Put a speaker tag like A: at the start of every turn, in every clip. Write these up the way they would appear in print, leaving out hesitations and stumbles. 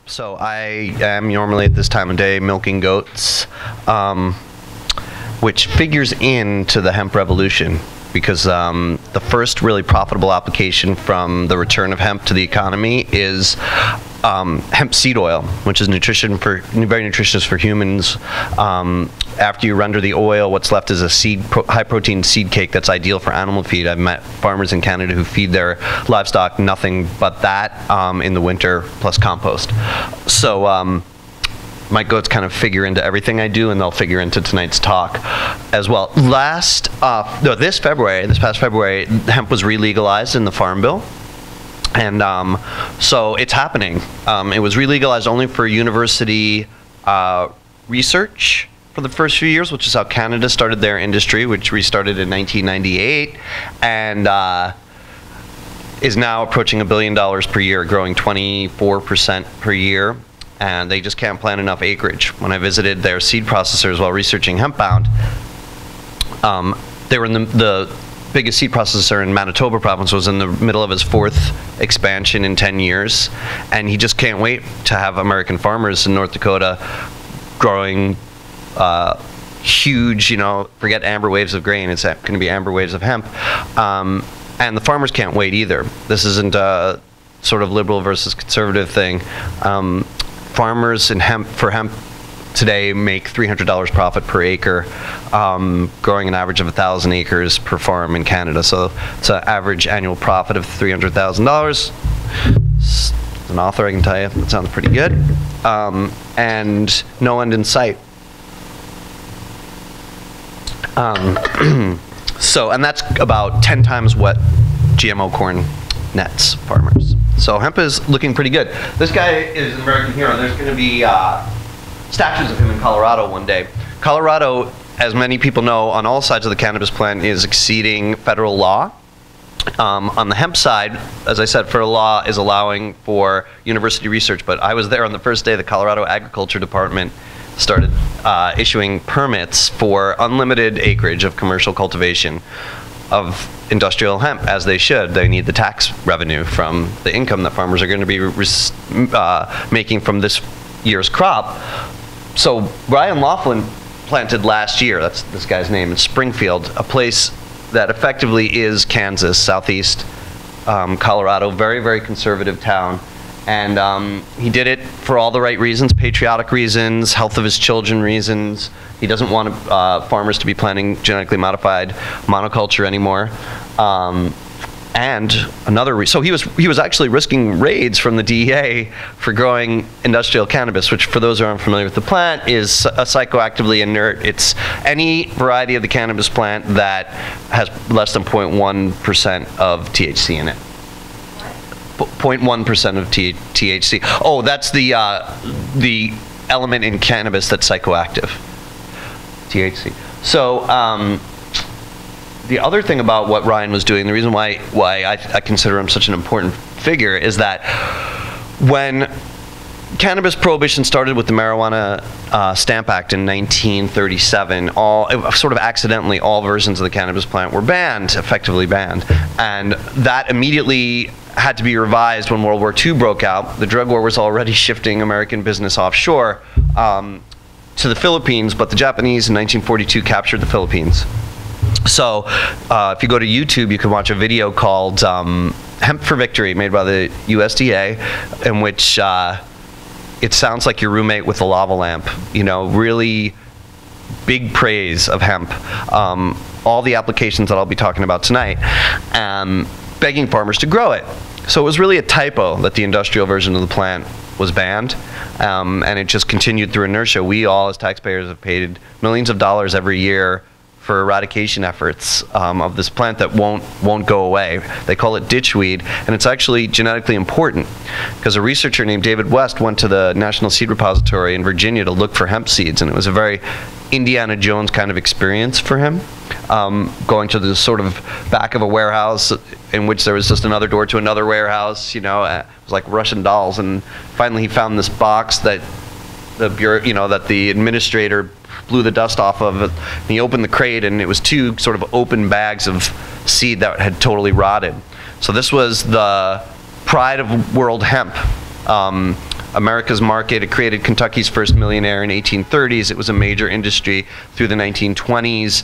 A: So I am normally at this time of day milking goats, which figures into the hemp revolution, because the first really profitable application from the return of hemp to the economy is hemp seed oil, which is very nutritious for humans. After you render the oil, what's left is a high-protein seed cake that's ideal for animal feed. I've met farmers in Canada who feed their livestock nothing but that in the winter, plus compost. So my goats kind of figure into everything I do, and they'll figure into tonight's talk as well. This past February, hemp was re-legalized in the Farm Bill. And so it's happening. It was re-legalized only for university research for the first few years, which is how Canada started their industry, which restarted in 1998, and is now approaching $1 billion per year, growing 24% per year. And they just can't plant enough acreage. When I visited their seed processors while researching Hemp Bound, they were in the biggest seed processor in Manitoba province was in the middle of his 4th expansion in 10 years, and he just can't wait to have American farmers in North Dakota growing huge, forget amber waves of grain, it's going to be amber waves of hemp, and the farmers can't wait either. This isn't a sort of liberal versus conservative thing. Farmers in hemp today make $300 profit per acre, growing an average of 1,000 acres per farm in Canada. So it's an average annual profit of $300,000. As an author, I can tell you that sounds pretty good. And no end in sight. And that's about 10 times what GMO corn nets farmers. So hemp is looking pretty good. This guy is an American hero. There's going to be statues of him in Colorado one day. Colorado, as many people know, on all sides of the cannabis plant is exceeding federal law. On the hemp side, as I said, federal law is allowing for university research, but I was there on the first day the Colorado Agriculture Department started issuing permits for unlimited acreage of commercial cultivation of industrial hemp, as they should. They need the tax revenue from the income that farmers are going to be making from this year's crop. So Brian Laughlin planted last year, that's this guy's name, in Springfield, a place that effectively is Kansas, southeast Colorado, very, very conservative town. And he did it for all the right reasons, patriotic reasons, health of his children reasons. He doesn't want farmers to be planting genetically modified monoculture anymore. And another so he was actually risking raids from the DEA for growing industrial cannabis, which, for those who aren't familiar with the plant, is a psychoactively inert. It's any variety of the cannabis plant that has less than 0.1% of THC in it. 0.1% of THC. Oh, that's the element in cannabis that's psychoactive. THC. So the other thing about what Ryan was doing, the reason why I consider him such an important figure, is that when cannabis prohibition started with the Marijuana Stamp Act in 1937, sort of accidentally, all versions of the cannabis plant were banned, effectively banned. And that immediately had to be revised when World War II broke out. The drug war was already shifting American business offshore to the Philippines, but the Japanese in 1942 captured the Philippines. So if you go to YouTube, you can watch a video called Hemp for Victory, made by the USDA, in which it sounds like your roommate with a lava lamp. Really big praise of hemp. All the applications that I'll be talking about tonight, begging farmers to grow it. So it was really a typo that the industrial version of the plant was banned, and it just continued through inertia. We all, as taxpayers, have paid millions of dollars every year for eradication efforts of this plant that won't go away. They call it ditchweed, and it's actually genetically important, because a researcher named David West went to the National Seed Repository in Virginia to look for hemp seeds, and it was a very Indiana Jones kind of experience for him, going to the sort of back of a warehouse in which there was just another door to another warehouse. It was like Russian dolls, and finally he found this box that the administrator blew the dust off of it, and he opened the crate, and it was 2 sort of open bags of seed that had totally rotted. So this was the pride of world hemp, America's market. It created Kentucky's first millionaire in 1830s. It was a major industry through the 1920s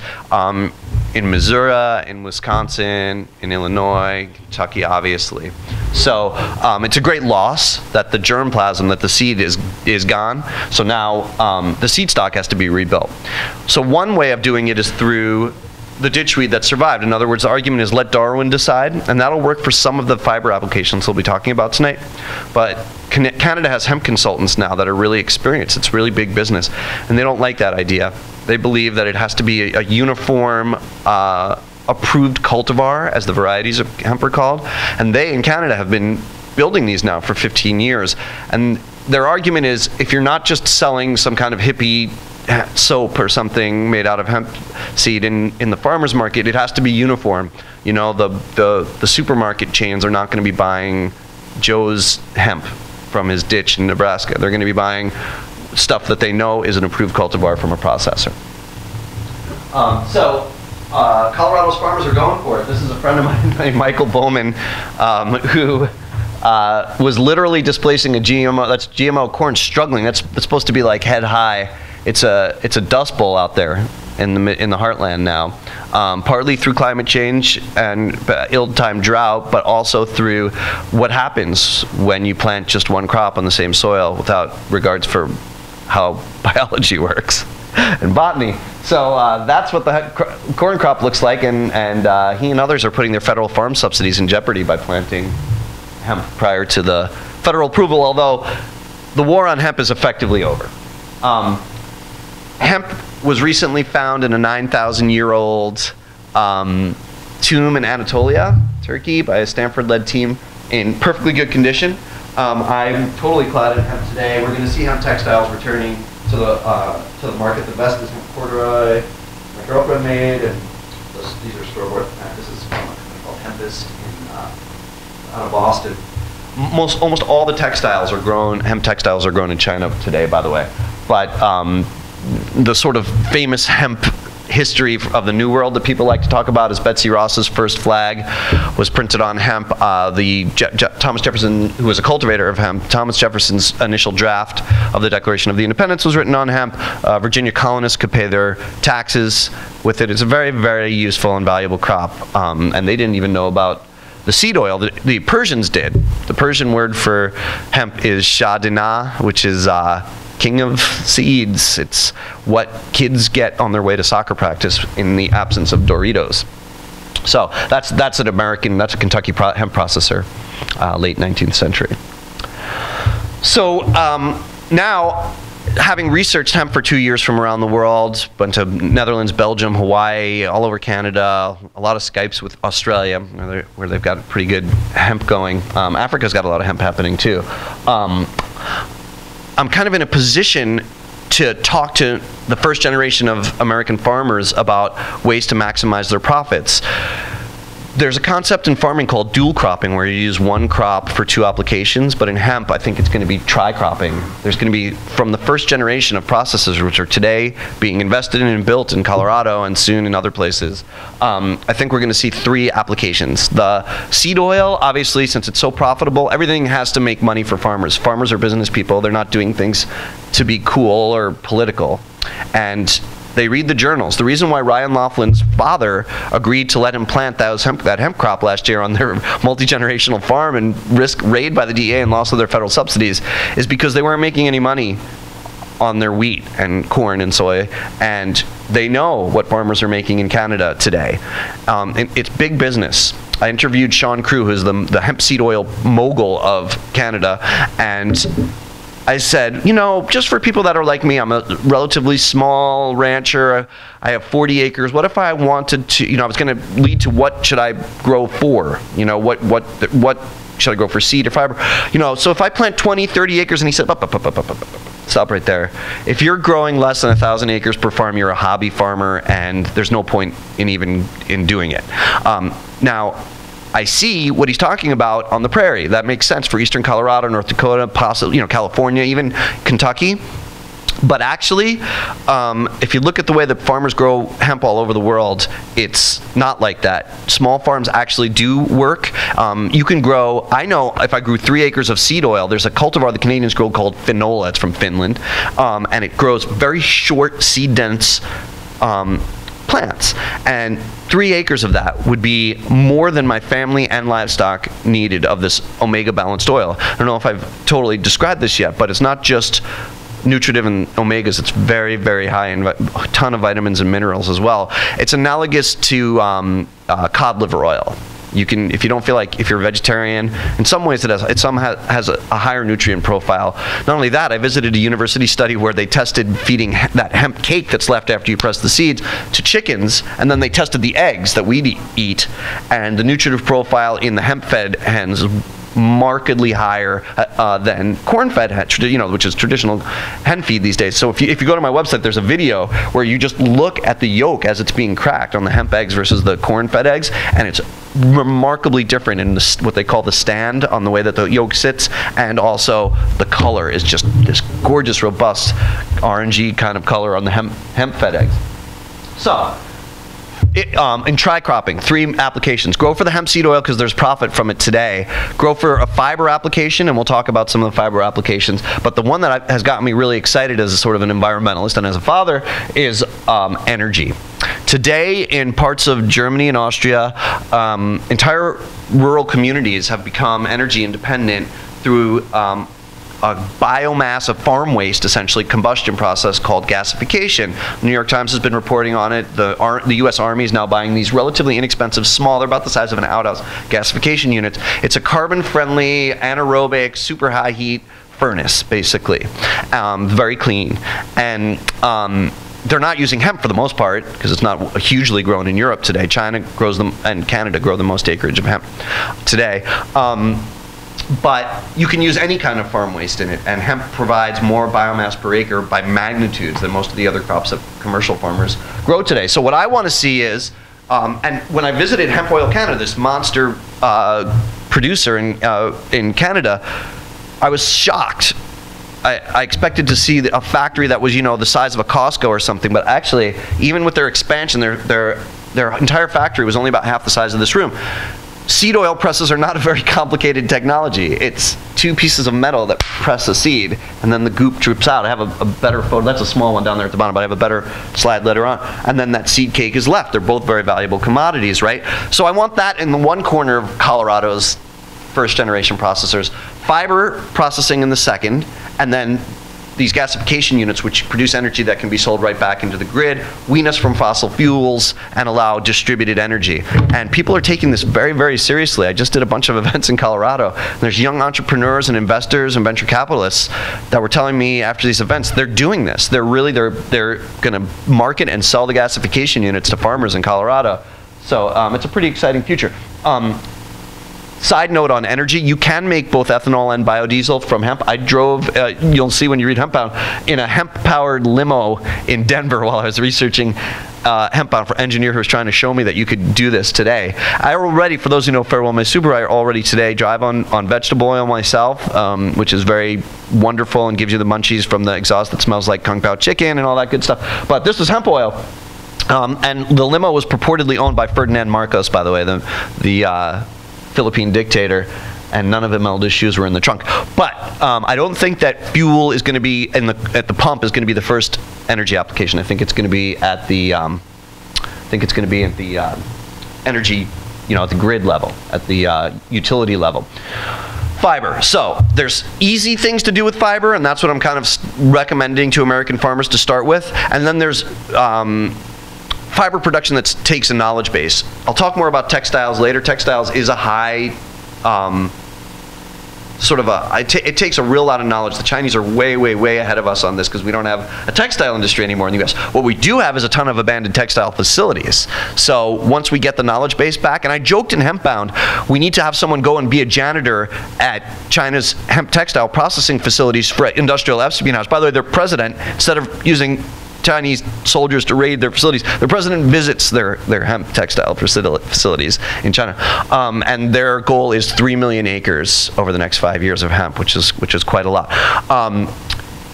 A: in Missouri, in Wisconsin, in Illinois, Kentucky, obviously. So it's a great loss that the germplasm, that the seed is gone. So now the seed stock has to be rebuilt. So one way of doing it is through the ditchweed that survived. In other words, the argument is let Darwin decide, and that'll work for some of the fiber applications we'll be talking about tonight. But Canada has hemp consultants now that are really experienced. It's really big business, and they don't like that idea. They believe that it has to be a uniform, approved cultivar, as the varieties of hemp are called, and they in Canada have been building these now for 15 years. And their argument is, if you're not just selling some kind of hippie soap or something made out of hemp seed in the farmer's market, it has to be uniform. You know, the supermarket chains are not going to be buying Joe's hemp from his ditch in Nebraska. They're going to be buying stuff that they know is an approved cultivar from a processor. Colorado's farmers are going for it. This is a friend of mine named Michael Bowman, who was literally displacing a GMO. That's GMO corn, struggling. That's supposed to be like head high. It's a dust bowl out there in the heartland now, partly through climate change and ill-timed drought, but also through what happens when you plant just one crop on the same soil without regards for how biology works and botany. So that's what the corn crop looks like, and he and others are putting their federal farm subsidies in jeopardy by planting hemp prior to the federal approval, although the war on hemp is effectively over. Hemp was recently found in a 9,000-year-old tomb in Anatolia, Turkey, by a Stanford-led team in perfectly good condition. I'm totally clad in hemp today. We're going to see hemp textiles returning to the market. The best is hemp corduroy. My girlfriend made, and these are store-bought. This is from a company called Hempist out of Boston. Almost all the textiles are grown. Hemp textiles are grown in China today, by the way. But the sort of famous hemp history of the New World that people like to talk about is Betsy Ross's first flag was printed on hemp. Thomas Jefferson, who was a cultivator of hemp, Thomas Jefferson's initial draft of the Declaration of the Independence was written on hemp. Virginia colonists could pay their taxes with it. It's a very, very useful and valuable crop, and they didn't even know about the seed oil. The Persians did. The Persian word for hemp is shah dinah, which is king of seeds. It's what kids get on their way to soccer practice in the absence of Doritos. So that's a Kentucky hemp processor, late 19th century. So now, having researched hemp for 2 years from around the world, went to Netherlands, Belgium, Hawaii, all over Canada, a lot of Skypes with Australia, where they've got pretty good hemp going. Africa's got a lot of hemp happening too. I'm kind of in a position to talk to the first generation of American farmers about ways to maximize their profits. There's a concept in farming called dual cropping, where you use one crop for two applications, but in hemp, I think it's going to be tri-cropping. There's going to be, from the first generation of processors, which are today being invested in and built in Colorado and soon in other places, I think we're going to see 3 applications. The seed oil, obviously, since it's so profitable, everything has to make money for farmers. Farmers are business people. They're not doing things to be cool or political. And they read the journals. The reason why Ryan Laughlin's father agreed to let him plant that hemp crop last year on their multi-generational farm and risk raid by the DEA and loss of their federal subsidies is because they weren't making any money on their wheat and corn and soy, and they know what farmers are making in Canada today. It's big business. I interviewed Sean Crew, who's the hemp seed oil mogul of Canada, and I said, you know, just for people that are like me, I'm a relatively small rancher. I have 40 acres. What if I wanted to, you know, I was going to lead to what should I grow for? You know, what should I grow for seed or fiber? You know, so if I plant 20, 30 acres, and he said, stop right there. If you're growing less than 1,000 acres per farm, you're a hobby farmer, and there's no point in doing it. Now, I see what he's talking about on the prairie. That makes sense for eastern Colorado, North Dakota, possibly, you know, California, even Kentucky. But actually, if you look at the way that farmers grow hemp all over the world, it's not like that. Small farms actually do work. You can grow, I know if I grew 3 acres of seed oil, there's a cultivar the Canadians grow called Finola, it's from Finland, and it grows very short, seed-dense plants. And 3 acres of that would be more than my family and livestock needed of this omega balanced oil. I don't know if I've totally described this yet, but it's not just nutritive and omegas, it's very, very high in a ton of vitamins and minerals as well. It's analogous to cod liver oil. You can, if you don't feel like, if you're a vegetarian, in some ways it has a higher nutrient profile. Not only that, I visited a university study where they tested feeding that hemp cake that's left after you press the seeds to chickens, and then they tested the eggs that we eat, and the nutritive profile in the hemp-fed hens markedly higher than corn-fed hen, which is traditional hen feed these days. So if you go to my website, there's a video where you just look at the yolk as it's being cracked on the hemp eggs versus the corn-fed eggs, and it's remarkably different in what they call the stand on the way that the yolk sits, and also the color is just this gorgeous, robust, orangey kind of color on the hemp-fed eggs. So, in tri-cropping, 3 applications. Grow for the hemp seed oil because there's profit from it today. Grow for a fiber application, and we'll talk about some of the fiber applications. But the one that has gotten me really excited as a sort of an environmentalist and as a father is energy. Today, in parts of Germany and Austria, entire rural communities have become energy independent through a biomass of farm waste, essentially, combustion process called gasification. The New York Times has been reporting on it. The U.S. Army is now buying these relatively inexpensive, small, they're about the size of an outhouse, gasification units. It's a carbon-friendly, anaerobic, super high heat furnace, basically. Very clean. And they're not using hemp for the most part, because it's not hugely grown in Europe today. China grows them, and Canada grow the most acreage of hemp today. But you can use any kind of farm waste in it, and hemp provides more biomass per acre by magnitudes than most of the other crops that commercial farmers grow today. So what I want to see is, and when I visited Hemp Oil Canada, this monster producer in Canada, I was shocked. I expected to see a factory that was, the size of a Costco or something, but actually, even with their expansion, their entire factory was only about half the size of this room. Seed oil presses are not a very complicated technology. It's 2 pieces of metal that press a seed, and then the goop drips out. I have a better photo. That's a small one down there at the bottom, but I have a better slide later on. And then that seed cake is left. They're both very valuable commodities, right? So I want that in the one corner of Colorado's first-generation processors. Fiber processing in the second, and then these gasification units, which produce energy that can be sold right back into the grid, wean us from fossil fuels, and allow distributed energy. And people are taking this very, very seriously. I just did a bunch of events in Colorado. And there's young entrepreneurs and investors and venture capitalists that were telling me after these events, they're doing this. They're going to market and sell the gasification units to farmers in Colorado. So it's a pretty exciting future. Side note on energy, you can make both ethanol and biodiesel from hemp. I drove, you'll see when you read Hemp Bound, in a hemp-powered limo in Denver while I was researching Hemp Bound for an engineer who was trying to show me that you could do this today. I already, for those who know Farewell My Super, I already today drive on vegetable oil myself, which is very wonderful and gives you the munchies from the exhaust that smells like Kung Pao chicken and all that good stuff. But this was hemp oil. And the limo was purportedly owned by Ferdinand Marcos, by the way, the Philippine dictator, and none of Imelda's shoes were in the trunk. But I don't think that fuel is going to be at the pump is going to be the first energy application. I think it's going to be at the energy, at the grid level, at the utility level. Fiber. So there's easy things to do with fiber, and that's what I'm kind of recommending to American farmers to start with. And then there's fiber production that takes a knowledge base. I'll talk more about textiles later. Textiles is a high, it takes a real lot of knowledge. The Chinese are way, way, way ahead of us on this because we don't have a textile industry anymore in the US. What we do have is a ton of abandoned textile facilities. So once we get the knowledge base back, and I joked in Hemp Bound, we need to have someone go and be a janitor at China's hemp textile processing facilities for industrial espionage. By the way, their president, instead of using Chinese soldiers to raid their facilities, the president visits their hemp textile facilities in China, and their goal is 3 million acres over the next 5 years of hemp, which is quite a lot.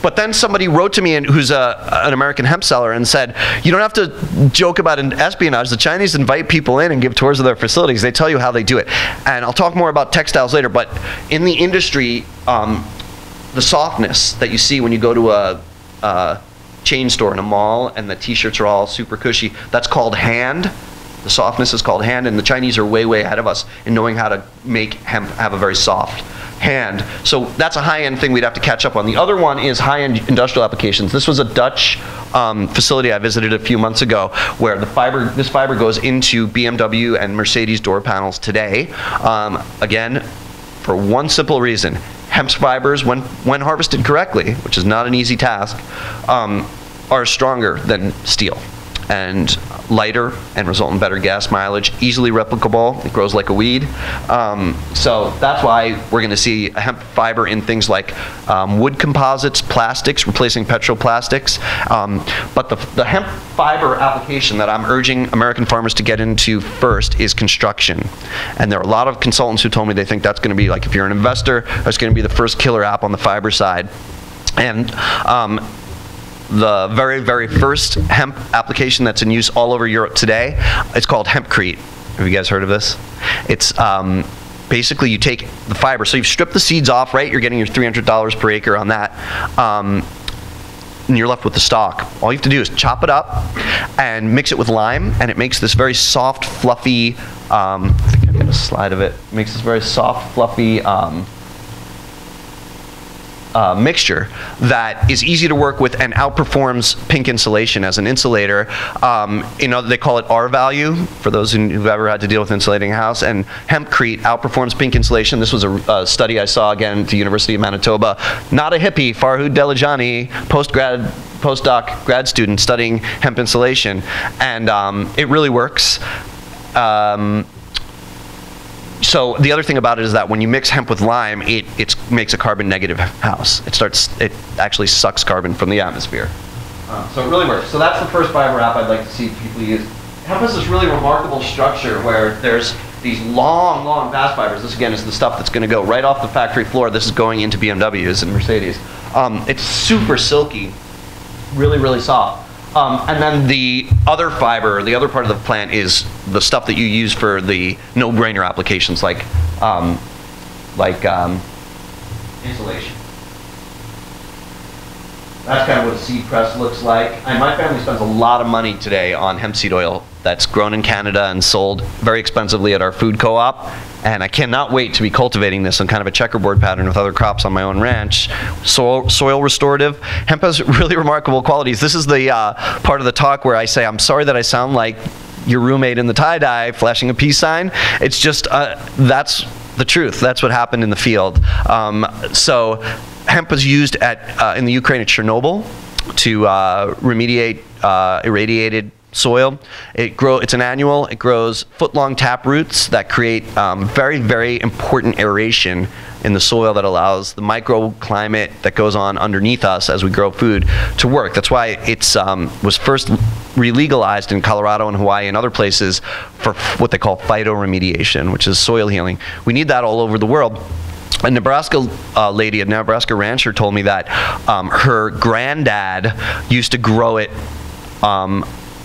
A: But then somebody wrote to me who's an American hemp seller and said, you don't have to joke about espionage. The Chinese invite people in and give tours of their facilities. They tell you how they do it. And I'll talk more about textiles later, but in the industry, the softness that you see when you go to a chain store in a mall and the t-shirts are all super cushy, that's called hand. The softness is called hand, and the Chinese are way, way ahead of us in knowing how to make hemp have a very soft hand. So that's a high-end thing we'd have to catch up on. The other one is high-end industrial applications. This was a Dutch facility I visited a few months ago where this fiber goes into BMW and Mercedes door panels today. Again, for one simple reason. Hemp fibers, when harvested correctly, which is not an easy task, are stronger than steel and lighter and result in better gas mileage, easily replicable. It grows like a weed. So that's why we're going to see a hemp fiber in things like wood composites, plastics, replacing petroplastics. But the hemp fiber application that I'm urging American farmers to get into first is construction. And there are a lot of consultants who told me they think that's going to be, like, if you're an investor, that's going to be the first killer app on the fiber side. And the very, very first hemp application that's in use all over Europe today, it's called hempcrete. Have you guys heard of this? It's basically you take the fiber, so you've stripped the seeds off, right? You're getting your $300 per acre on that. And you're left with the stalk. All you have to do is chop it up and mix it with lime, and it makes this very soft, fluffy, I think I got a slide of it. It makes this very soft, fluffy mixture that is easy to work with and outperforms pink insulation as an insulator. They call it R value, for those who've ever had to deal with insulating a house, and hempcrete outperforms pink insulation. This was a study I saw again at the University of Manitoba. Not a hippie, Farhud Delajani, postdoc grad student studying hemp insulation, and it really works. So the other thing about it is that when you mix hemp with lime, it makes a carbon negative house. It actually sucks carbon from the atmosphere. So it really works. So that's the first fiber app I'd like to see people use. Hemp has this really remarkable structure where there's these long, long fast fibers. This again is the stuff that's going to go right off the factory floor. This is going into BMWs and Mercedes. It's super silky, really, really soft. And then the other fiber, the other part of the plant, is the stuff that you use for the no-brainer applications like insulation. That's kind of what a seed press looks like. And my family spends a lot of money today on hemp seed oil that's grown in Canada and sold very expensively at our food co-op. And I cannot wait to be cultivating this on kind of a checkerboard pattern with other crops on my own ranch. Soil restorative. Hemp has really remarkable qualities. This is the part of the talk where I say, I'm sorry that I sound like your roommate in the tie-dye flashing a peace sign. It's just, that's the truth. That's what happened in the field. So hemp was used in the Ukraine at Chernobyl to remediate irradiated soil. It's an annual. It grows foot-long tap roots that create very, very important aeration in the soil that allows the microclimate that goes on underneath us as we grow food to work. That's why it's was first re-legalized in Colorado and Hawaii and other places for what they call phytoremediation, which is soil healing. We need that all over the world. A Nebraska lady, a Nebraska rancher, told me that her granddad used to grow it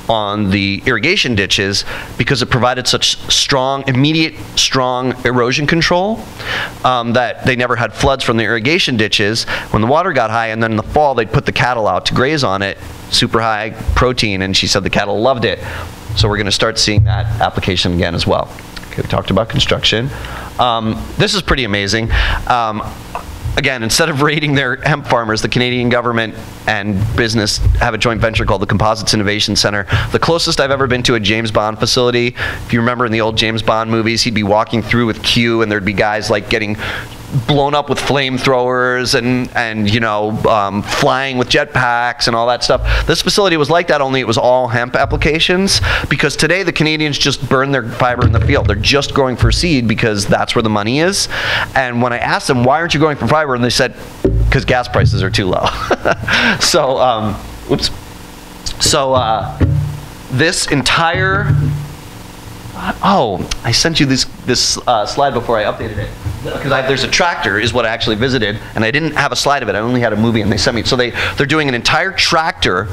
A: on the irrigation ditches because it provided such immediate strong erosion control that they never had floods from the irrigation ditches when the water got high, and then in the fall they'd put the cattle out to graze on it, super high protein, and she said the cattle loved it. So we're going to start seeing that application again as well. Okay, we talked about construction. This is pretty amazing. Again, instead of raiding their hemp farmers, the Canadian government and business have a joint venture called the Composites Innovation Center. The closest I've ever been to a James Bond facility, if you remember in the old James Bond movies, he'd be walking through with Q and there'd be guys like getting blown up with flamethrowers and flying with jetpacks and all that stuff. This facility was like that, only it was all hemp applications, because today the Canadians just burn their fiber in the field. They're just growing for seed because that's where the money is. And when I asked them, why aren't you growing for fiber? And they said, because gas prices are too low. So, this entire Oh, I sent you this slide before I updated it. Because there's a tractor is what I actually visited, and I didn't have a slide of it. I only had a movie, and they sent me. So they're doing an entire tractor,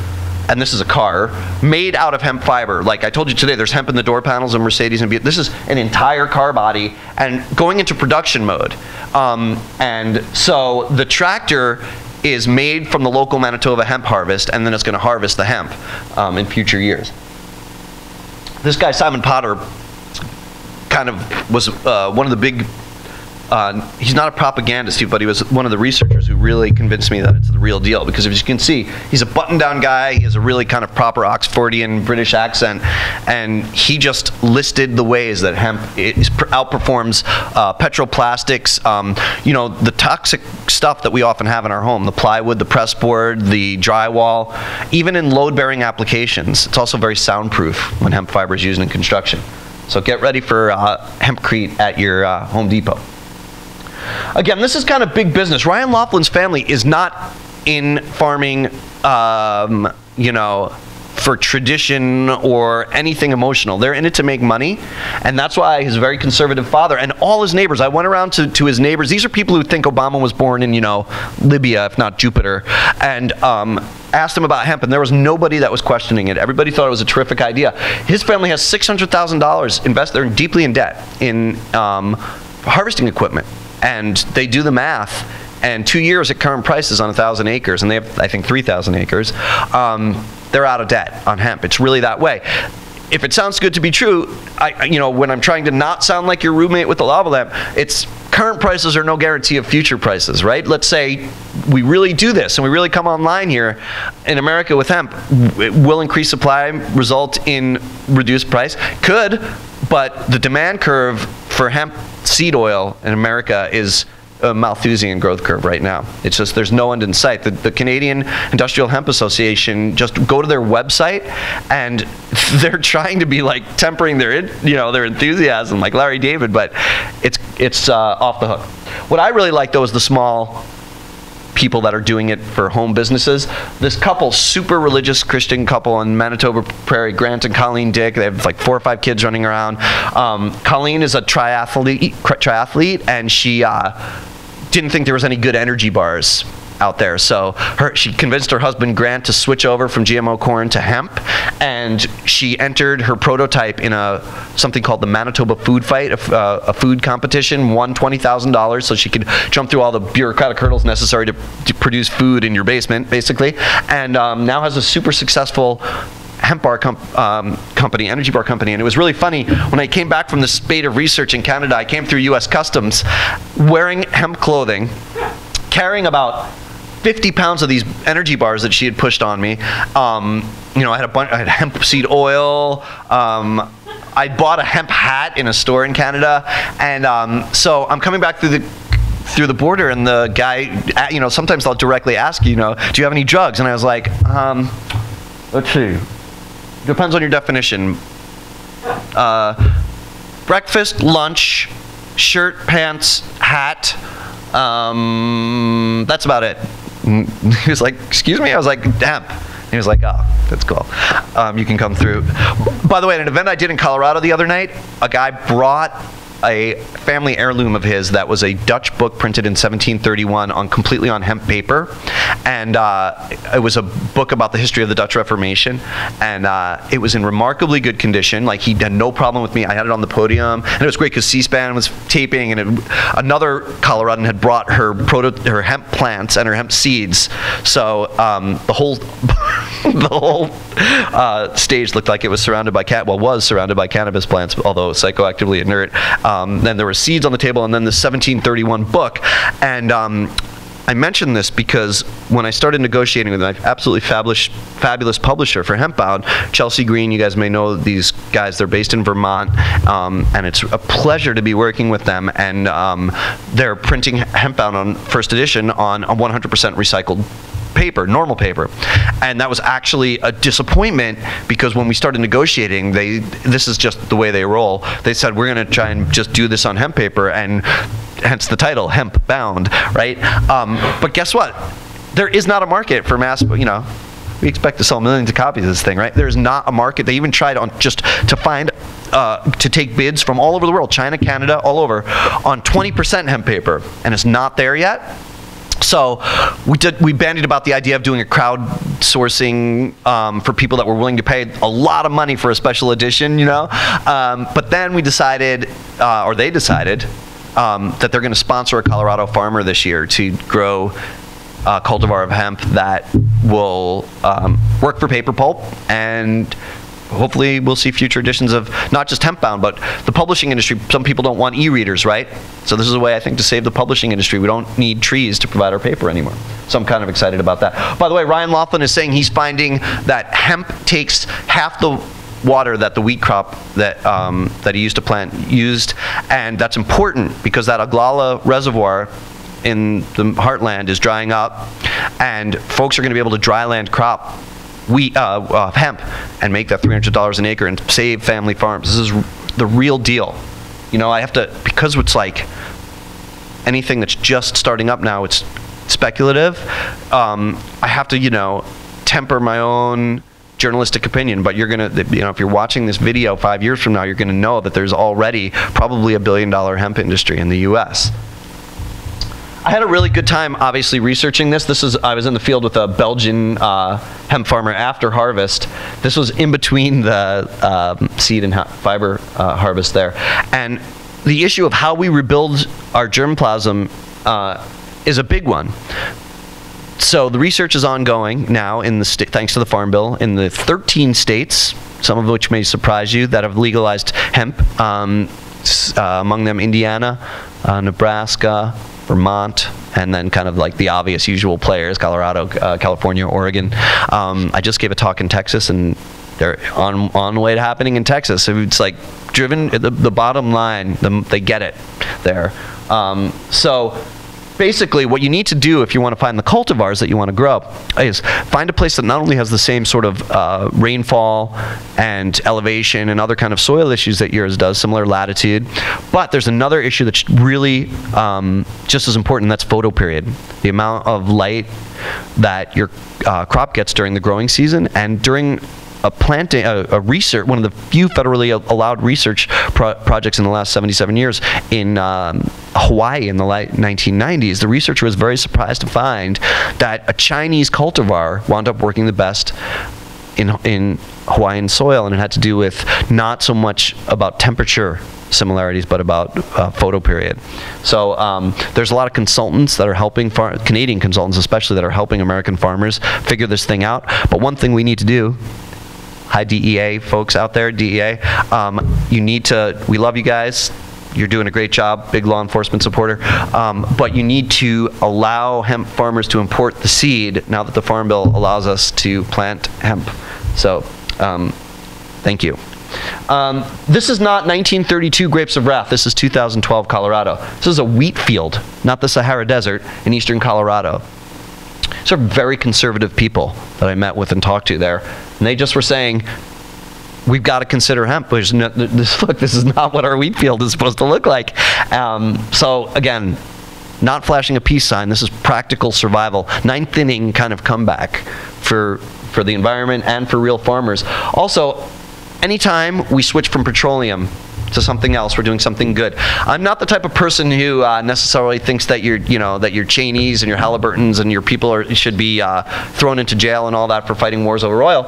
A: and this is a car, made out of hemp fiber. Like I told you today, there's hemp in the door panels of Mercedes and this is an entire car body, and going into production mode. And so the tractor is made from the local Manitoba hemp harvest, and then it's going to harvest the hemp in future years. This guy, Simon Potter, kind of was one of the big, he's not a propagandist, but he was one of the researchers who really convinced me that it's the real deal. Because as you can see, he's a button-down guy, he has a really kind of proper Oxfordian British accent, and he just listed the ways that hemp outperforms petroplastics, you know, the toxic stuff that we often have in our home, the plywood, the pressboard, the drywall, even in load-bearing applications. It's also very soundproof when hemp fiber is used in construction. So get ready for hempcrete at your Home Depot. Again, this is kind of big business. Ryan Laughlin's family is not in farming, you know, for tradition or anything emotional. They're in it to make money, and that's why his very conservative father and all his neighbors, I went around to his neighbors. These are people who think Obama was born in, you know, Libya, if not Jupiter, and asked him about hemp, and there was nobody that was questioning it. Everybody thought it was a terrific idea. His family has $600,000 invested. They're deeply in debt in harvesting equipment. And they do the math, and 2 years at current prices on 1,000 acres, and they have, I think, 3,000 acres, they're out of debt on hemp. It's really that way. If it sounds good to be true, you know, when I'm trying to not sound like your roommate with the lava lamp, it's current prices are no guarantee of future prices, right? Let's say we really do this, and we really come online here in America with hemp. It will increase supply, result in reduced price? Could, but the demand curve for hemp seed oil in America is a Malthusian growth curve right now. It's just there's no end in sight. The Canadian Industrial Hemp Association, just go to their website, and they're trying to be like tempering their, you know, their enthusiasm, like Larry David, but it's off the hook. What I really like though is the small people that are doing it for home businesses. This couple, super religious Christian couple in Manitoba Prairie, Grant and Colleen Dick, they have like 4 or 5 kids running around. Colleen is a triathlete, and she didn't think there was any good energy bars out there. So she convinced her husband Grant to switch over from GMO corn to hemp, and she entered her prototype in something called the Manitoba Food Fight, a food competition, won $20,000 so she could jump through all the bureaucratic hurdles necessary to produce food in your basement, basically, and now has a super successful hemp bar company, energy bar company. And it was really funny, when I came back from the spate of research in Canada, I came through US Customs wearing hemp clothing, carrying about 50 pounds of these energy bars that she had pushed on me. You know, I had hemp seed oil. I bought a hemp hat in a store in Canada, and so I'm coming back through the border, and the guy, you know, sometimes they'll directly ask you know, do you have any drugs? And I was like, let's see. Depends on your definition. Breakfast, lunch, shirt, pants, hat. That's about it. He was like, excuse me? I was like, hemp. He was like, oh, that's cool. You can come through. By the way, at an event I did in Colorado the other night, a guy brought a family heirloom of his that was a Dutch book printed in 1731 completely on hemp paper, and it was a book about the history of the Dutch Reformation, and it was in remarkably good condition. Like, he had no problem with me. I had it on the podium, and it was great because C-SPAN was taping, and another Coloradan had brought her hemp plants and her hemp seeds, so the whole stage looked like it was surrounded by was surrounded by cannabis plants, although psychoactively inert. Then there were seeds on the table, and then the 1731 book. And I mention this because when I started negotiating with my absolutely fabulous publisher for Hemp Bound, Chelsea Green, you guys may know these guys, they're based in Vermont, and it's a pleasure to be working with them. And they're printing Hemp Bound on first edition on a 100% recycled paper, normal paper. And that was actually a disappointment, because when we started negotiating, this is just the way they roll. They said, we're going to try and just do this on hemp paper, and hence the title, Hemp Bound, right? But guess what? There is not a market for mass, you know, we expect to sell millions of copies of this thing, right? There's not a market. They even tried on just to find, to take bids from all over the world, China, Canada, all over, on 20% hemp paper, and it's not there yet. So we bandied about the idea of doing a crowdsourcing for people that were willing to pay a lot of money for a special edition, you know. But then we decided, or they decided, that they're going to sponsor a Colorado farmer this year to grow a cultivar of hemp that will work for paper pulp, and hopefully we'll see future editions of not just hemp bound, but the publishing industry. Some people don't want e-readers, right? So this is a way, I think, to save the publishing industry. We don't need trees to provide our paper anymore. So I'm kind of excited about that. By the way, Ryan Laughlin is saying he's finding that hemp takes half the water that the wheat crop that that he used to plant used, and that's important because that Oglala reservoir in the heartland is drying up, and folks are going to be able to dryland crop hemp and make that $300 an acre and save family farms. This is the real deal. You know, I have to, because it's like anything that's just starting up now, it's speculative. I have to, you know, temper my own journalistic opinion, but you're gonna, you know, if you're watching this video 5 years from now, you're gonna know that there's already probably $1 billion hemp industry in the US. I had a really good time, obviously, researching this. I was in the field with a Belgian hemp farmer after harvest. This was in between the seed and fiber harvest there. And the issue of how we rebuild our germplasm is a big one. So the research is ongoing now, thanks to the Farm Bill, in the 13 states, some of which may surprise you, that have legalized hemp. Among them Indiana, Nebraska, Vermont, and then kind of like the obvious usual players, Colorado, California, Oregon. I just gave a talk in Texas, and they're on the way to happening in Texas. So it's like driven, the bottom line, they get it there. So basically what you need to do if you want to find the cultivars that you want to grow is find a place that not only has the same sort of rainfall and elevation and other kind of soil issues that yours does, similar latitude, but there's another issue that's really just as important, that's photo period. The amount of light that your crop gets during the growing season and during a research, one of the few federally allowed research projects in the last 77 years in Hawaii in the late 1990s. The researcher was very surprised to find that a Chinese cultivar wound up working the best in Hawaiian soil, and it had to do with not so much about temperature similarities, but about photo period. So there's a lot of consultants that are helping, Canadian consultants especially, that are helping American farmers figure this thing out. But one thing we need to do, hi DEA folks out there, DEA, you need to, we love you guys, you're doing a great job, big law enforcement supporter, but you need to allow hemp farmers to import the seed now that the Farm Bill allows us to plant hemp. So thank you. This is not 1932 Grapes of Wrath, this is 2012 Colorado. This is a wheat field, not the Sahara Desert, in eastern Colorado. These are very conservative people that I met with and talked to there. And they just were saying, we've got to consider hemp. Look, this is not what our wheat field is supposed to look like. So again, not flashing a peace sign. This is practical survival. Ninth inning kind of comeback for the environment and for real farmers. Also, anytime we switch from petroleum to something else, we're doing something good. I'm not the type of person who necessarily thinks that your Cheneys and your Halliburtons and your people should be thrown into jail and all that for fighting wars over oil.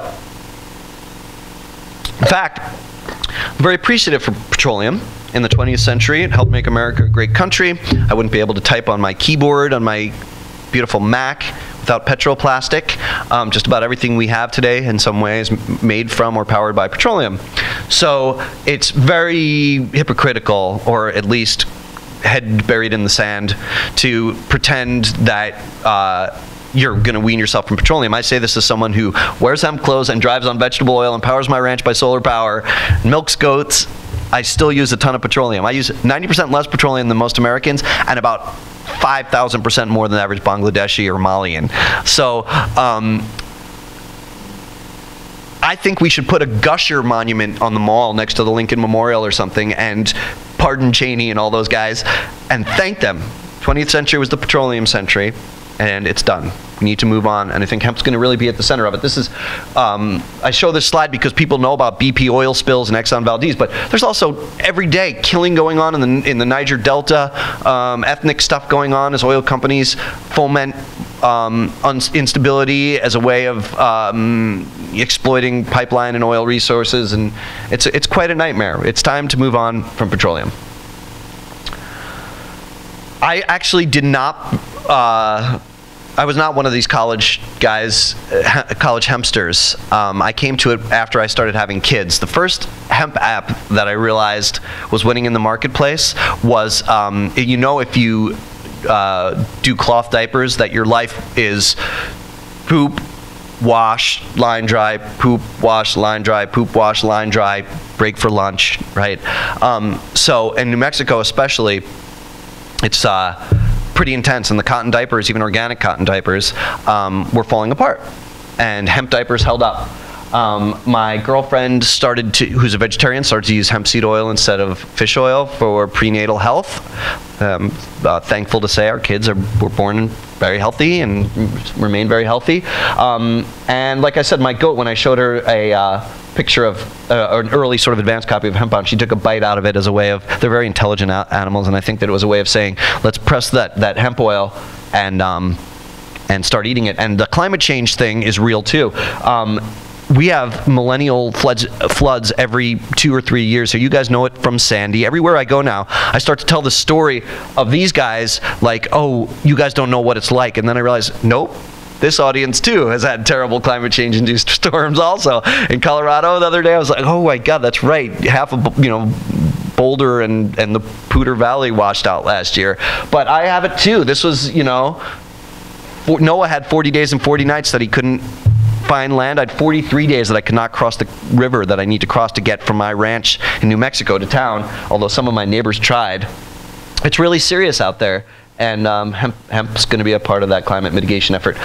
A: In fact, I'm very appreciative for petroleum. In the 20th century, it helped make America a great country. I wouldn't be able to type on my keyboard on my beautiful Mac without petroplastic. Just about everything we have today in some ways made from or powered by petroleum. So it's very hypocritical, or at least head buried in the sand, to pretend that you're going to wean yourself from petroleum. I say this as someone who wears hemp clothes and drives on vegetable oil and powers my ranch by solar power, milks goats. I still use a ton of petroleum. I use 90% less petroleum than most Americans, and about 5,000% more than the average Bangladeshi or Malian. So I think we should put a Gusher monument on the mall next to the Lincoln Memorial or something, and pardon Cheney and all those guys, and thank them. 20th century was the petroleum century, and it's done. We need to move on, and I think hemp's going to really be at the center of it. This is, I show this slide because people know about BP oil spills and Exxon Valdez, but there's also every day killing going on in the Niger Delta, ethnic stuff going on as oil companies foment instability as a way of exploiting pipeline and oil resources, and it's quite a nightmare. It's time to move on from petroleum. I actually did not, I was not one of these college guys, college hempsters. I came to it after I started having kids. The first hemp app that I realized was winning in the marketplace was, you know, if you do cloth diapers, that your life is poop, wash, line dry, poop, wash, line dry, poop, wash, line dry, break for lunch, right? So in New Mexico especially, it's pretty intense, and the cotton diapers, even organic cotton diapers, were falling apart, and hemp diapers held up. My girlfriend who's a vegetarian, started to use hemp seed oil instead of fish oil for prenatal health. Thankful to say our kids were born very healthy and remain very healthy. And like I said, my goat, when I showed her a picture of an early sort of advanced copy of Hemp Bound, she took a bite out of it as a way of, they're very intelligent animals, and I think that it was a way of saying, let's press that hemp oil and start eating it. And the climate change thing is real too. We have millennial floods every 2 or 3 years, so you guys know it from Sandy. Everywhere I go now, I start to tell the story of these guys like, oh, you guys don't know what it's like. And then I realize, nope, this audience too has had terrible climate change induced storms also. In Colorado the other day, I was like, oh my God, that's right. Half of, you know, Boulder and the Poudre Valley washed out last year. But I have it too. This was, you know, Noah had 40 days and 40 nights that he couldn't find land. I had 43 days that I could not cross the river that I need to cross to get from my ranch in New Mexico to town, although some of my neighbors tried. It's really serious out there, and hemp's going to be a part of that climate mitigation effort.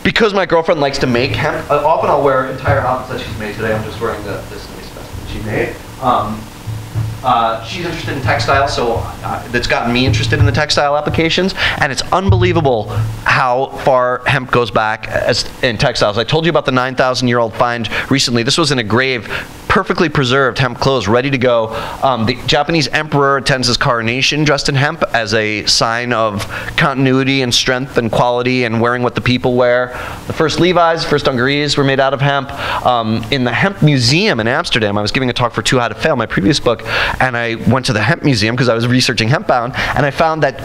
A: Because my girlfriend likes to make hemp, often I'll wear entire outfits that she's made. Today I'm just wearing this nice vest that she made. She's interested in textile, so that's gotten me interested in the textile applications, and it's unbelievable how far hemp goes back in textiles. I told you about the 9,000-year-old find recently. This was in a grave, perfectly preserved hemp clothes, ready to go. The Japanese emperor attends his coronation dressed in hemp as a sign of continuity and strength and quality and wearing what the people wear. The first Levi's, first dungarees were made out of hemp. In the Hemp Museum in Amsterdam, I was giving a talk for Too High to Fail, my previous book, and I went to the Hemp Museum because I was researching Hemp Bound, and I found that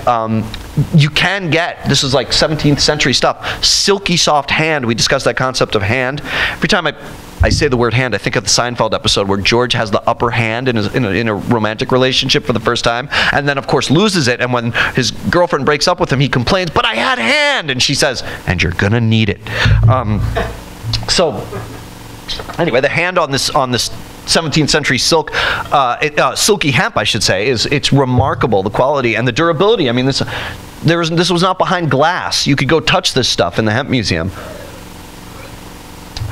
A: you can get, this is like 17th century stuff, silky soft hand. We discussed that concept of hand. Every time I say the word hand, I think of the Seinfeld episode where George has the upper hand in a romantic relationship for the first time, and then of course loses it, and when his girlfriend breaks up with him, he complains, but I had hand, and she says, and you're gonna need it. So anyway, the hand on this 17th century silky hemp, I should say, it's remarkable, the quality and the durability. I mean, this was not behind glass. You could go touch this stuff in the Hemp Museum.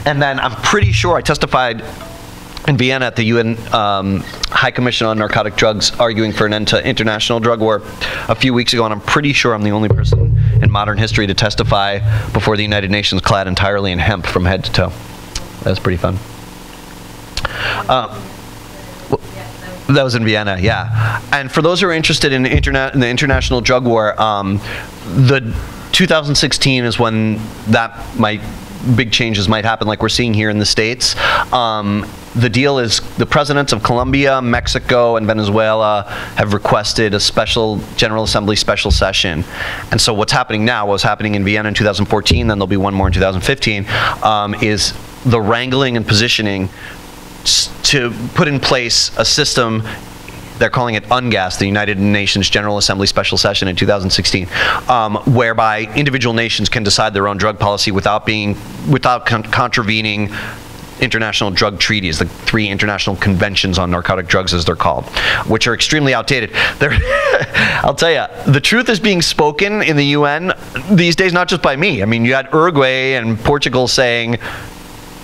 A: And then I'm pretty sure I testified in Vienna at the UN High Commission on Narcotic Drugs, arguing for an end to international drug war a few weeks ago, and I'm pretty sure I'm the only person in modern history to testify before the United Nations clad entirely in hemp from head to toe. That was pretty fun. That was in Vienna, yeah. And for those who are interested in the international drug war, the 2016 is when big changes might happen, like we're seeing here in the States. The deal is the presidents of Colombia, Mexico, and Venezuela have requested a special General Assembly special session. And so what's happening now, what was happening in Vienna in 2014, then there'll be one more in 2015, is the wrangling and positioning to put in place a system. They're calling it UNGAS, the United Nations General Assembly Special Session in 2016, whereby individual nations can decide their own drug policy without contravening international drug treaties, the 3 international conventions on narcotic drugs, as they're called, which are extremely outdated. I'll tell you, the truth is being spoken in the UN these days, not just by me. I mean, you had Uruguay and Portugal saying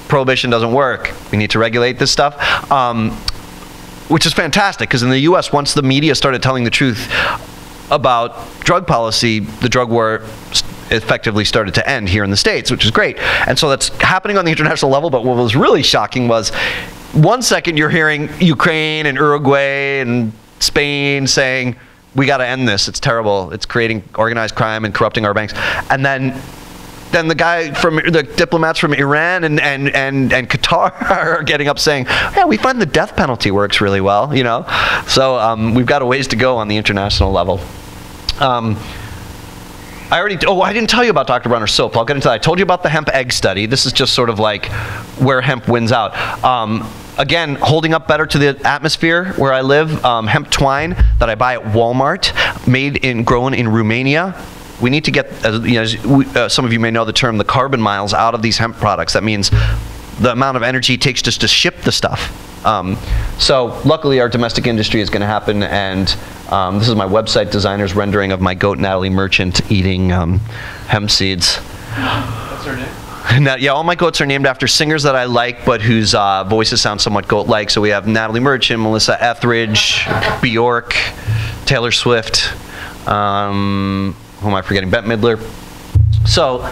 A: prohibition doesn't work. We need to regulate this stuff. Which is fantastic, because in the US, once the media started telling the truth about drug policy, the drug war effectively started to end here in the States, which is great. And so that's happening on the international level, but what was really shocking was, one second you're hearing Ukraine and Uruguay and Spain saying, we got to end this, it's terrible, it's creating organized crime and corrupting our banks. And then the diplomats from Iran and Qatar are getting up saying, yeah, we find the death penalty works really well, you know? So we've got a ways to go on the international level. I didn't tell you about Dr. Bronner's soap. I'll get into that. I told you about the hemp egg study. This is just sort of like where hemp wins out. Again, holding up better to the atmosphere where I live. Hemp twine that I buy at Walmart, grown in Romania. We need to get, some of you may know the term, the carbon miles out of these hemp products. That means the amount of energy it takes just to ship the stuff. So luckily our domestic industry is going to happen, and this is my website designer's rendering of my goat Natalie Merchant eating hemp seeds.
B: What's her name?
A: Yeah, all my goats are named after singers that I like, but whose voices sound somewhat goat-like. So we have Natalie Merchant, Melissa Etheridge, Bjork, Taylor Swift, who am I forgetting? Bette Midler. So,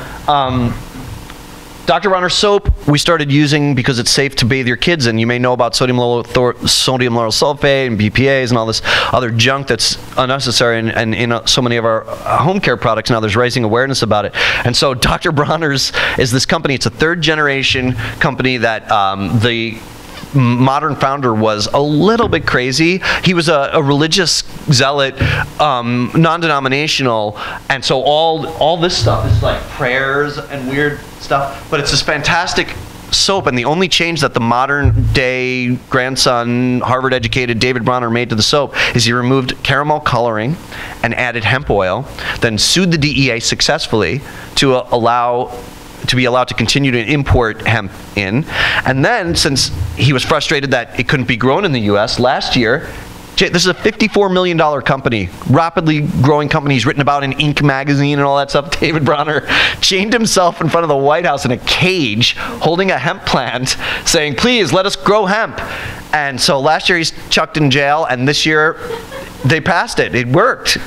A: Dr. Bronner's soap we started using because it's safe to bathe your kids in. You may know about sodium lauryl sulfate and BPAs and all this other junk that's unnecessary in so many of our home care products now. There's raising awareness about it. And so Dr. Bronner's is this company. It's a third-generation company that the modern founder was a little bit crazy. He was a religious zealot, non-denominational, and so all this stuff is like prayers and weird stuff, but it's this fantastic soap, and the only change that the modern day grandson, Harvard-educated David Bronner made to the soap is he removed caramel coloring and added hemp oil, then sued the DEA successfully to be allowed to continue to import hemp in. And then, since he was frustrated that it couldn't be grown in the US, last year, this is a $54 million company, rapidly growing company. He's written about in Inc. magazine and all that stuff. David Bronner chained himself in front of the White House in a cage, holding a hemp plant, saying, please, let us grow hemp. And so last year he's chucked in jail, and this year they passed it. It worked.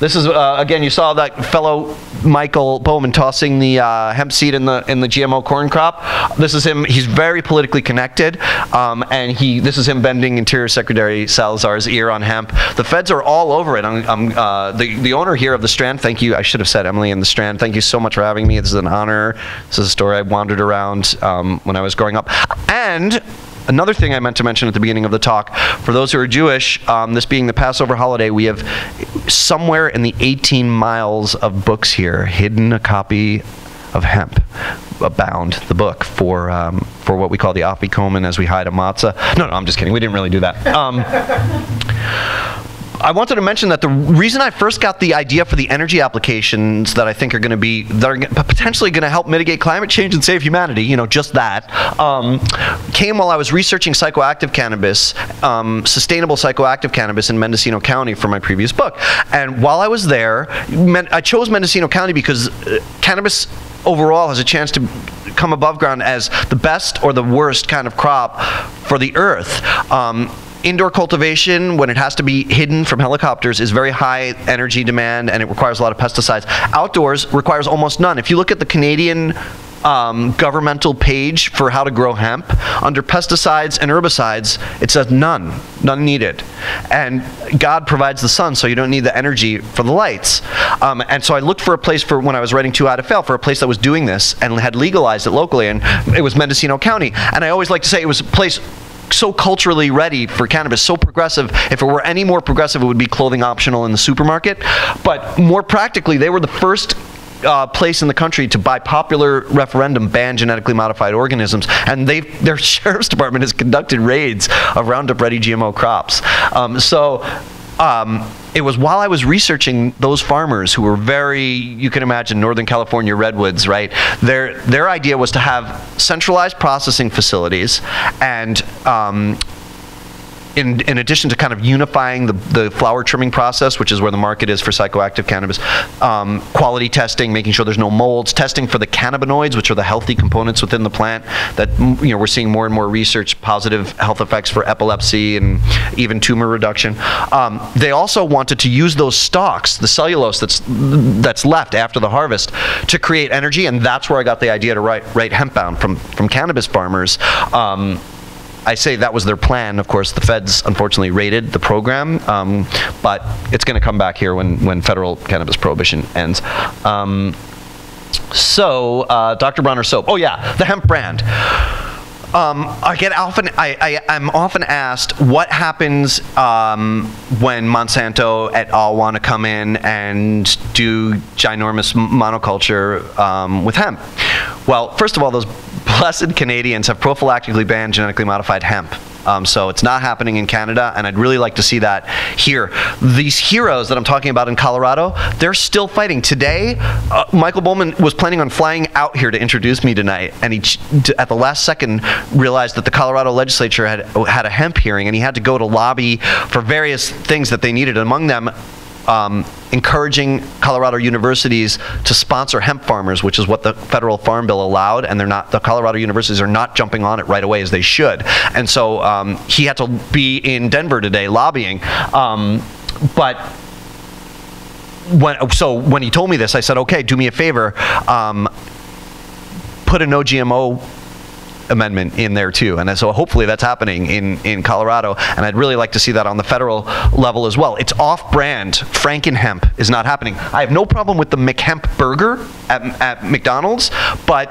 A: This is, again, you saw that fellow Michael Bowman tossing the hemp seed in the GMO corn crop. This is him. He's very politically connected, and this is him bending Interior Secretary Salazar's ear on hemp. The feds are all over it. The owner here of the Strand, thank you. I should have said Emily in the Strand. Thank you so much for having me. This is an honor. This is a story I wandered around when I was growing up. And another thing I meant to mention at the beginning of the talk, for those who are Jewish, this being the Passover holiday, we have somewhere in the 18 miles of books here hidden a copy of Hemp Bound, the book, for what we call the afikomen as we hide a matzah. No, I'm just kidding. We didn't really do that. I wanted to mention that the reason I first got the idea for the energy applications that I think are potentially going to help mitigate climate change and save humanity, just that, came while I was researching psychoactive cannabis, sustainable psychoactive cannabis in Mendocino County for my previous book. And while I was there, I chose Mendocino County because cannabis overall has a chance to come above ground as the best or the worst kind of crop for the earth. Indoor cultivation, when it has to be hidden from helicopters, is very high energy demand, and it requires a lot of pesticides. Outdoors requires almost none. If you look at the Canadian governmental page for how to grow hemp, under pesticides and herbicides, it says none needed. And God provides the sun, so you don't need the energy for the lights. And so I looked for a place when I was writing Too High to Fail, for a place that was doing this and had legalized it locally, and it was Mendocino County. And I always like to say it was a place so culturally ready for cannabis, so progressive. If it were any more progressive, it would be clothing optional in the supermarket. But more practically, they were the first place in the country to, by popular referendum, ban genetically modified organisms, and their sheriff's department has conducted raids of Roundup Ready GMO crops. It was while I was researching those farmers who were you can imagine Northern California redwoods, right? Their idea was to have centralized processing facilities and in addition to kind of unifying the flower trimming process, which is where the market is for psychoactive cannabis, quality testing, making sure there's no molds, testing for the cannabinoids, which are the healthy components within the plant that, you know, we're seeing more and more research, positive health effects for epilepsy and even tumor reduction. They also wanted to use those stalks, the cellulose that's left after the harvest, to create energy, and that's where I got the idea to write Hemp Bound from cannabis farmers. I say that was their plan. Of course, the feds unfortunately raided the program, but it's going to come back here when federal cannabis prohibition ends. Dr. Bronner soap. Oh yeah, the hemp brand. I'm often asked what happens when Monsanto et al. Want to come in and do ginormous monoculture with hemp. Well, first of all, those blessed Canadians have prophylactically banned genetically modified hemp. So it's not happening in Canada, and I'd really like to see that here. These heroes that I'm talking about in Colorado, they're still fighting. Today, Michael Bowman was planning on flying out here to introduce me tonight, and he, at the last second, realized that the Colorado legislature had a hemp hearing, and he had to go to lobby for various things that they needed, among them encouraging Colorado universities to sponsor hemp farmers, which is what the federal farm bill allowed, and the Colorado universities are not jumping on it right away as they should. And so he had to be in Denver today lobbying. But when he told me this, I said, okay, do me a favor, put a no GMO amendment in there too, and so hopefully that's happening in Colorado, and I'd really like to see that on the federal level as well. It's off-brand. Frankenhemp is not happening. I have no problem with the McHemp burger at McDonald's, but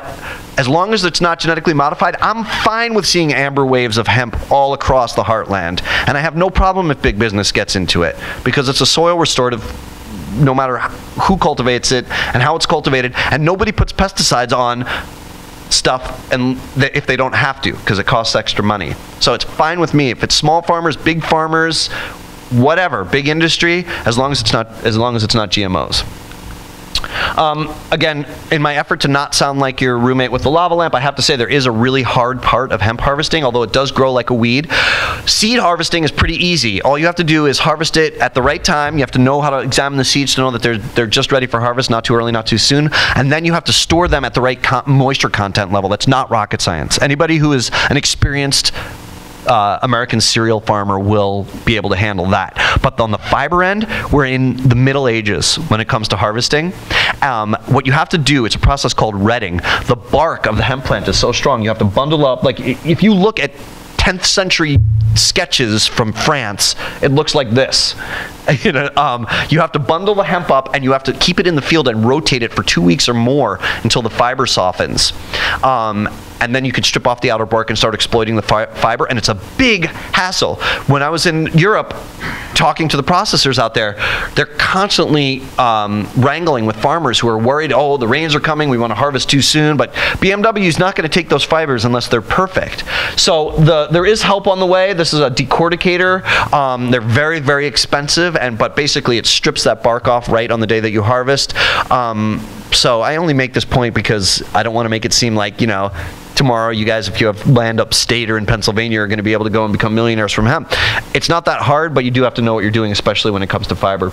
A: as long as it's not genetically modified, I'm fine with seeing amber waves of hemp all across the heartland, and I have no problem if big business gets into it, because it's a soil restorative no matter who cultivates it and how it's cultivated, and nobody puts pesticides on stuff and if they don't have to, because it costs extra money. So it's fine with me if it's small farmers, big farmers, whatever, big industry, as long as it's not GMOs. Again, in my effort to not sound like your roommate with the lava lamp, I have to say there is a really hard part of hemp harvesting, although it does grow like a weed. Seed harvesting is pretty easy. All you have to do is harvest it at the right time. You have to know how to examine the seeds to know that they're just ready for harvest, not too early, not too soon. And then you have to store them at the right moisture content level. That's not rocket science. Anybody who is an experienced American cereal farmer will be able to handle that. But on the fiber end, we're in the Middle Ages when it comes to harvesting. What you have to do, it's a process called retting. The bark of the hemp plant is so strong, you have to bundle up. Like if you look at 10th century sketches from France, it looks like this. You have to bundle the hemp up, and you have to keep it in the field and rotate it for 2 weeks or more until the fiber softens. And then you can strip off the outer bark and start exploiting the fiber, and it's a big hassle. When I was in Europe talking to the processors out there, they're constantly wrangling with farmers who are worried, oh, the rains are coming, we want to harvest too soon, but BMW is not going to take those fibers unless they're perfect. So there is help on the way. This is a decorticator. They're very, very expensive, but basically it strips that bark off right on the day that you harvest. So I only make this point because I don't want to make it seem like, tomorrow you guys, if you have land upstate or in Pennsylvania, are going to be able to go and become millionaires from hemp. It's not that hard, but you do have to know what you're doing, especially when it comes to fiber.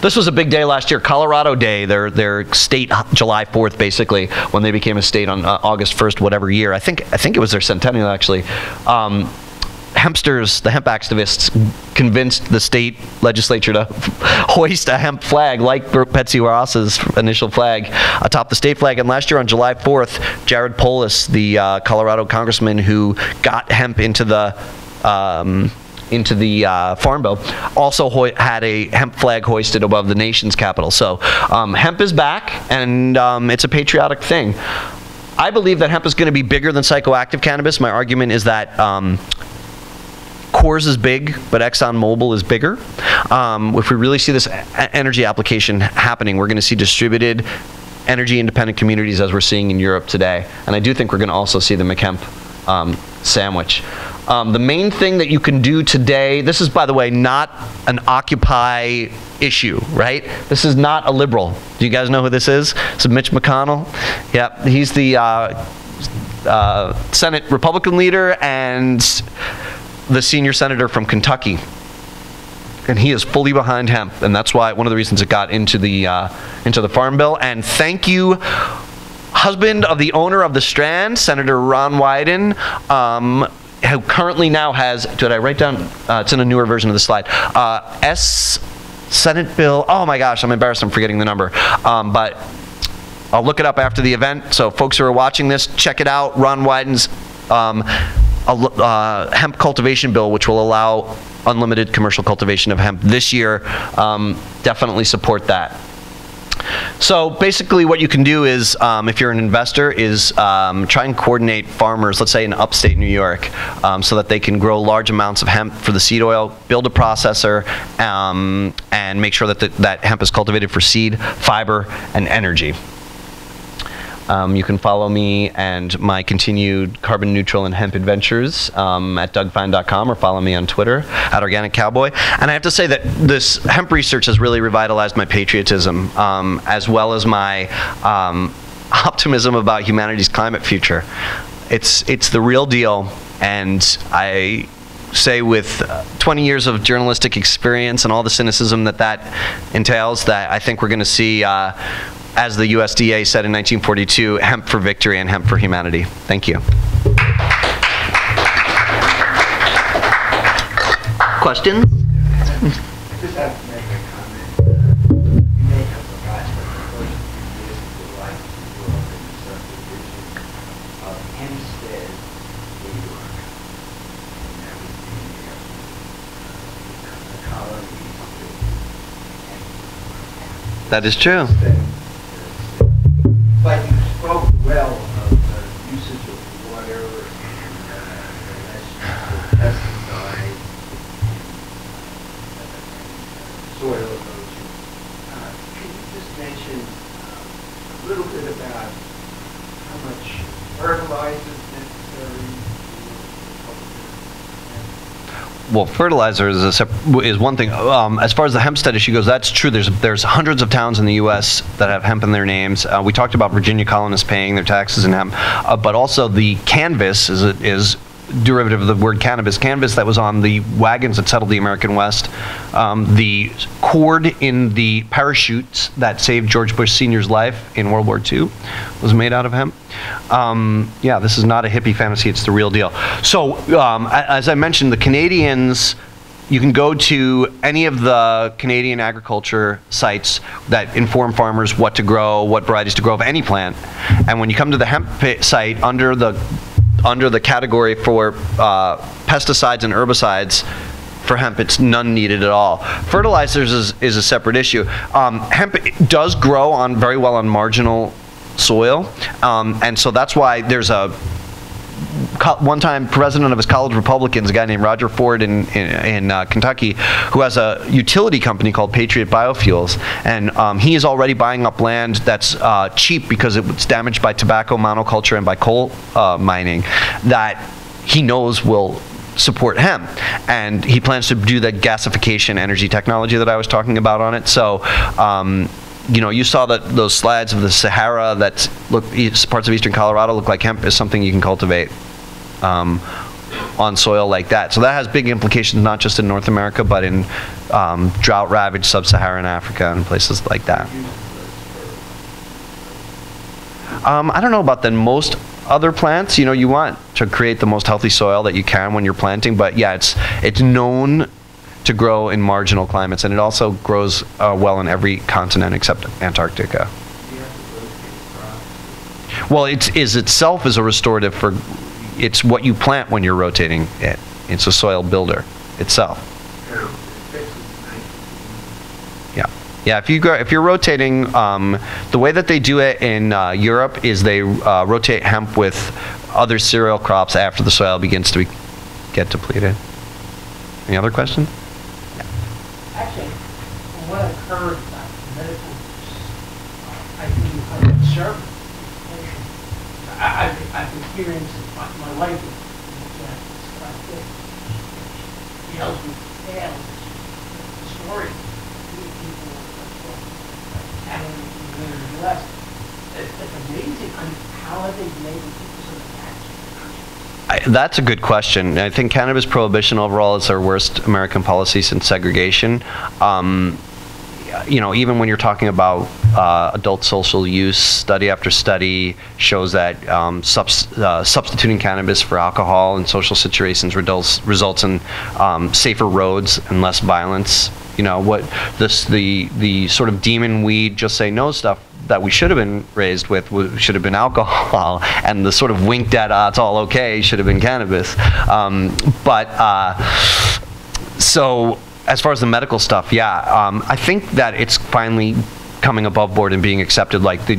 A: This was a big day last year, Colorado Day, their state July 4th, basically, when they became a state on August 1st, whatever year. I think it was their centennial, actually. Hempsters, the hemp activists, convinced the state legislature to hoist a hemp flag like Betsy Ross's initial flag atop the state flag. And last year on July 4th, Jared Polis, the Colorado congressman who got hemp into the Farm Bill, also had a hemp flag hoisted above the nation's capital. So hemp is back, and it's a patriotic thing. I believe that hemp is going to be bigger than psychoactive cannabis. My argument is that Coors is big, but ExxonMobil is bigger. If we really see this energy application happening, we're going to see distributed energy-independent communities as we're seeing in Europe today. And I do think we're going to also see the McHemp sandwich. The main thing that you can do today, this is, by the way, not an Occupy issue, right? This is not a liberal. Do you guys know who this is? This is Mitch McConnell. Yep, he's the Senate Republican leader, and the senior senator from Kentucky, and he is fully behind hemp, and that's why one of the reasons it got into the Farm Bill. And thank you, husband of the owner of the Strand, Senator Ron Wyden, who currently now has, did I write down, it's in a newer version of the slide, Senate Bill, oh my gosh, I'm embarrassed, I'm forgetting the number, but I'll look it up after the event, so folks who are watching this, check it out. Ron Wyden's hemp cultivation bill, which will allow unlimited commercial cultivation of hemp this year. Definitely support that. So basically what you can do is, if you're an investor, is try and coordinate farmers, let's say in upstate New York, so that they can grow large amounts of hemp for the seed oil, build a processor, and make sure that that hemp is cultivated for seed, fiber, and energy. You can follow me and my continued carbon neutral and hemp adventures at dougfine.com, or follow me on Twitter at Organic Cowboy. And I have to say that this hemp research has really revitalized my patriotism, as well as my optimism about humanity's climate future. It's the real deal, and I say with 20 years of journalistic experience and all the cynicism that entails, that I think we're going to see, as the USDA said in 1942, hemp for victory and hemp for humanity. Thank you. Questions?
B: I just have to make a comment. You may have forgotten, but the first few years of your life you grew up in the subdivision of Hempstead, New York, and everything there. The colonies.
A: That is true.
B: But you spoke well of the usage of water and the less use of pesticides and soil erosion. Can you just mention a little bit about how much fertilizer is necessary?
A: Well, fertilizer is one thing. As far as the hempstead issue goes, that's true. There's hundreds of towns in the U.S. that have hemp in their names. We talked about Virginia colonists paying their taxes in hemp, but also the canvas is derivative of the word cannabis. Canvas that was on the wagons that settled the American West. The cord in the parachutes that saved George Bush Sr.'s life in World War II was made out of hemp. Yeah, this is not a hippie fantasy, it's the real deal. So, as I mentioned, the Canadians, you can go to any of the Canadian agriculture sites that inform farmers what to grow, what varieties to grow of any plant. And when you come to the hemp site, under the category for pesticides and herbicides, for hemp, it's none needed at all. Fertilizers is a separate issue. Hemp does grow very well on marginal soil, and so that's why there's a one-time president of his college Republicans, a guy named Roger Ford in Kentucky, who has a utility company called Patriot Biofuels, and he is already buying up land that's cheap because it was damaged by tobacco monoculture and by coal mining, that he knows will support hemp, and he plans to do the gasification energy technology that I was talking about on it. So you know, you saw those slides of the Sahara that parts of eastern Colorado look like hemp is something you can cultivate on soil like that. So that has big implications, not just in North America, but in drought-ravaged sub-Saharan Africa and places like that. I don't know about the most other plants. You know, you want to create the most healthy soil that you can when you're planting, but yeah, it's known to grow in marginal climates, and it also grows well in every continent except Antarctica. Well, it itself is a restorative for, it's what you plant when you're rotating it. It's a soil builder itself. Yeah, yeah. If you're rotating, the way that they do it in Europe is they rotate hemp with other cereal crops after the soil begins to get depleted. Any other questions?
C: Actually, from what I've heard about medical use, I think you have conservative education. I've experienced, my wife is quite good. She helps me fail the story. People Canada and the U.S. It's amazing. I mean, how have they been able to keep this in the tax?
A: That's a good question. I think cannabis prohibition overall is our worst American policy since segregation. You know, even when you're talking about adult social use, study after study shows that substituting cannabis for alcohol in social situations results in safer roads and less violence. You know, what the sort of demon weed just say no stuff that we should have been raised with should have been alcohol, and the sort of winked at it's all okay should have been cannabis. So as far as the medical stuff, yeah, I think that it's finally coming above board and being accepted. Like the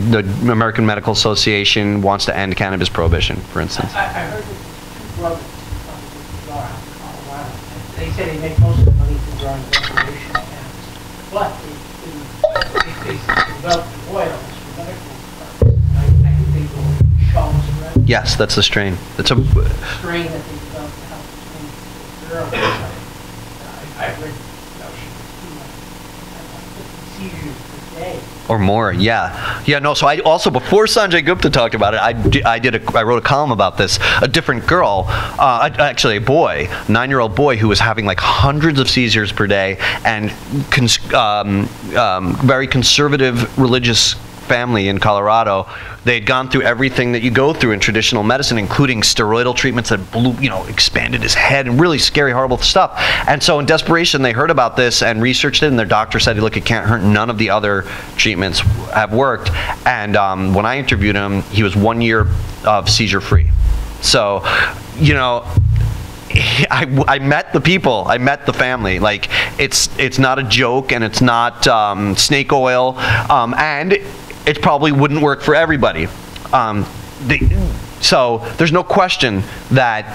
A: American Medical Association wants to end cannabis prohibition, for instance.
C: I heard that two brothers out in Colorado. They say they make most of the money from growing recreational cannabis, but they develop the oils for medical purposes. I think they go Charles Red.
A: Yes, that's the strain. That's a
C: strain that they developed to help treat girls. I've read seizures per day.
A: Or more, yeah. Yeah, no, so I also, before Sanjay Gupta talked about it, I wrote a column about this. A different girl, actually a boy, 9-year-old boy who was having like hundreds of seizures per day, and very conservative religious family in Colorado. They had gone through everything that you go through in traditional medicine, including steroidal treatments that expanded his head, and really scary, horrible stuff. And so in desperation, they heard about this and researched it, and their doctor said, look, it can't hurt. None of the other treatments have worked. And when I interviewed him, he was 1 year of seizure-free. So, you know, I met the people, I met the family. Like, it's not a joke, and it's not snake oil, and it probably wouldn't work for everybody. So there's no question that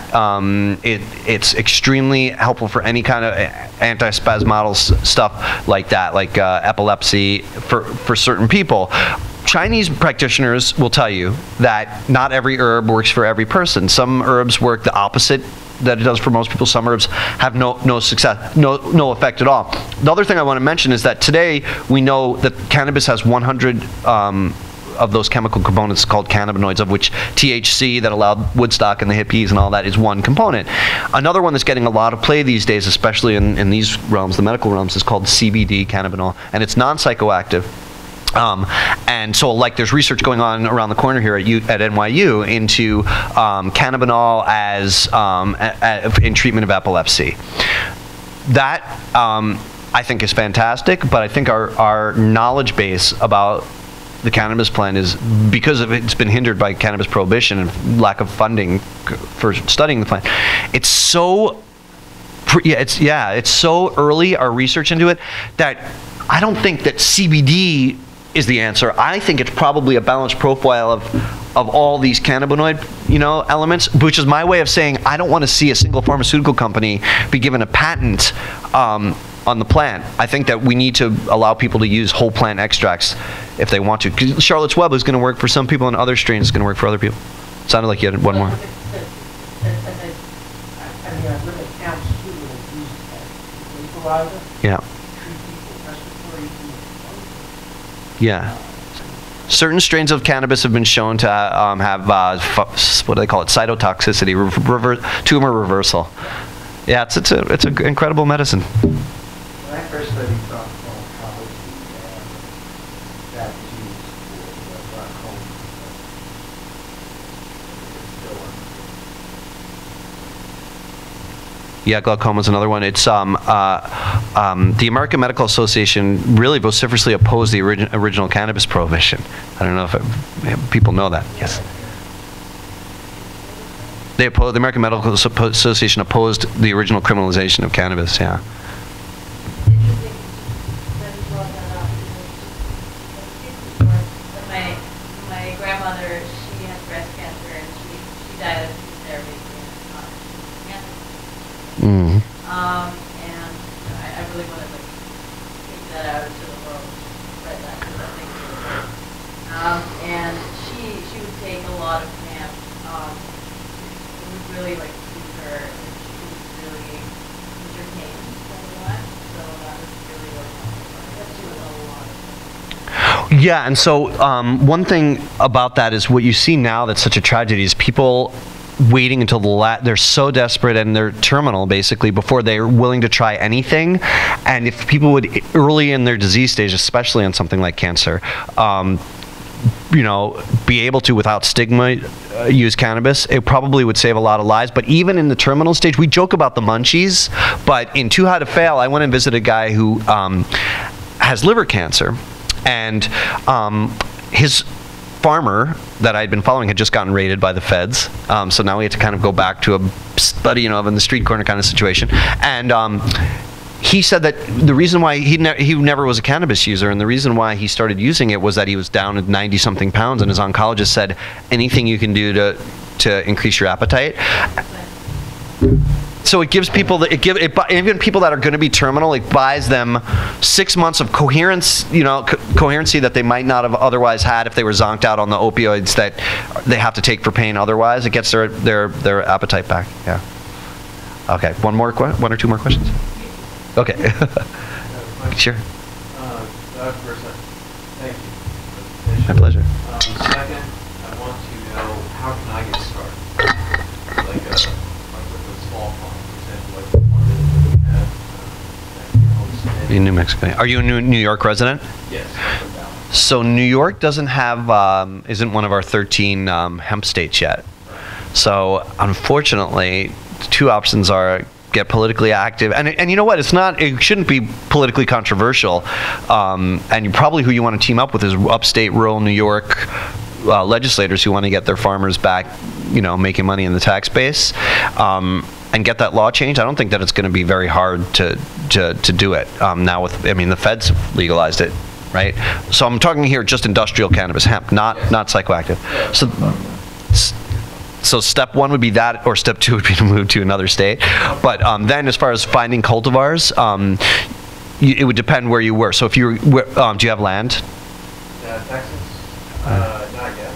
A: it's extremely helpful for any kind of antispasmodial stuff like that, like epilepsy for certain people. Chinese practitioners will tell you that not every herb works for every person. Some herbs work the opposite that it does for most people. Some herbs have no success, no effect at all. The other thing I want to mention is that today we know that cannabis has 100 of those chemical components called cannabinoids, of which THC that allowed Woodstock and the hippies and all that is one component. Another one that's getting a lot of play these days, especially in these realms, the medical realms, is called CBD, cannabinol, and it's non-psychoactive. And so, like, there's research going on around the corner here at NYU into cannabinol as in treatment of epilepsy. That I think is fantastic, but I think our knowledge base about the cannabis plant is, because of it's been hindered by cannabis prohibition and lack of funding for studying the plant. It's so it's so early, our research into it, that I don't think that CBD is the answer. I think it's probably a balanced profile of all these cannabinoid, elements, which is my way of saying I don't want to see a single pharmaceutical company be given a patent on the plant. I think that we need to allow people to use whole plant extracts if they want to. 'Cause Charlotte's Web is going to work for some people, and other strains is going to work for other people. Sounded like you had one more.
C: I mean, I've read accounts too that have used vaporizer.
A: Yeah. Yeah. Certain strains of cannabis have been shown to have, what do they call it, cytotoxicity, tumor reversal. Yeah, it's an incredible medicine.
B: When I first studied pharmacology, that was used for glaucoma.
A: Yeah, glaucoma is another one. It's the American Medical Association really vociferously opposed the original cannabis prohibition. I don't know if people know that. Yes. The American Medical Association opposed the original criminalization of cannabis. Yeah.
D: My grandmother, she had breast cancer, and she died of therapy.
A: Mm.
D: And I really want to take that out into the world, spread that, because I think it's really good. And she would take a lot of hemp. It would really soothe her, and she was really entertained a lot. So that was really helpful. Because she was a lot of things.
A: Yeah, and so one thing about that is what you see now that's such a tragedy is people waiting until they're so desperate and they're terminal basically before they're willing to try anything. And if people would early in their disease stage, especially on something like cancer, you know, be able to, without stigma, use cannabis, it probably would save a lot of lives. But even in the terminal stage, we joke about the munchies, but in Too High to Fail, I went and visited a guy who has liver cancer, and his farmer that I'd been following had just gotten raided by the feds, so now we had to kind of go back to a buddy, you know, in the street corner kind of situation. And he said that the reason why he never was a cannabis user, and the reason why he started using it was that he was down at 90-something pounds, and his oncologist said, anything you can do to increase your appetite. So it gives people, even people that are going to be terminal, it buys them 6 months of coherence, you know, coherency that they might not have otherwise had if they were zonked out on the opioids that they have to take for pain otherwise. It gets their appetite back. Yeah. Okay. One or two more questions? Okay. Sure.
E: Doug, first, thank you for the presentation.
A: My pleasure.
E: Second, I want to know, how can I get started? Like with a small farm, for example, like the one that we have at your homestead.
A: In New Mexico. Are you a New York resident?
E: Yes.
A: So New York doesn't have, isn't one of our 13 hemp states yet. So unfortunately, two options are get politically active, and you know what? It shouldn't be politically controversial. And probably who you want to team up with is upstate rural New York legislators who want to get their farmers back, you know, making money in the tax base, and get that law changed. I don't think that it's going to be very hard to do it. Now with, I mean, the feds legalized it, right? So I'm talking here just industrial cannabis, hemp, not psychoactive. So step one would be that, or step two would be to move to another state. But then as far as finding cultivars, it would depend where you were. So if you were, do you have land?
E: Texas? Not yet.